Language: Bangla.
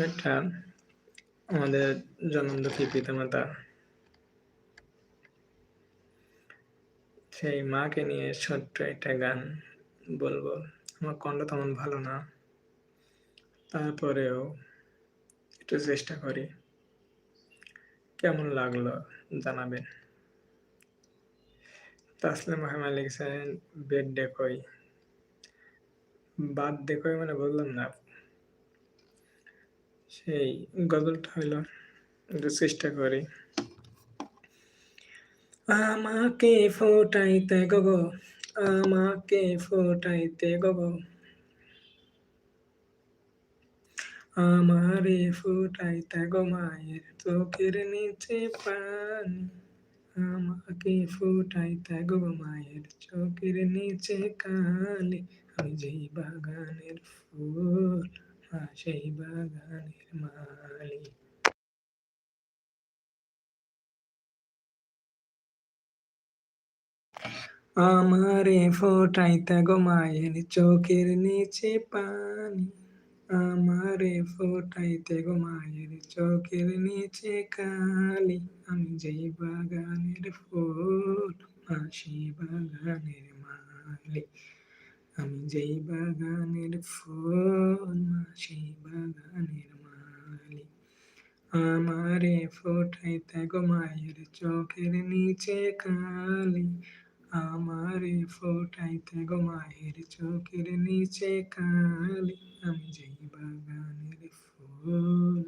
এটা আমাদের জন্মদুঃখী পিতামাতা সেই মাকে নিয়ে ছোট্ট একটা গান বলবো। আমার কণ্ঠ তেমন ভালো না, তারপরেও একটু চেষ্টা করি। কেমন লাগলো জানাবেন। তাসলিম মাহমুদ লিখেছেন বেড ডেকই, বাদ ডেকই মানে বললাম না, সেই গজলটা হইল, একটু চেষ্টা করি। আমাকে ফোটাইতে গো, আমাকে ফোটাইতে গো, আমারে ফোটাইতে গো মায়ের চোখের নিচে পানি, আমাকে ফোটাইতে গো মায়ের চোখের নিচে কালি, আমি যেই বাগানের ফুল মা সেই বাগানের মালি। আমারে ফোটাইতে গো মায়ের চোখের নিচে পানি, আমারে ফোটাইতে গো মায়ের চোখের নিচে কালি, আমি যেই বাগানের ফুল মা সেই বাগানের মালি, আমি যেই বাগানের ফুল মা সেই বাগানের মালি। আমারে ফোটাইতে গো মায়ের চোখের নিচে কালি, আমারে ফোটাইতে গো মায়ের চোখের নিচে কালি, আমি যেই বাগানের ফুল।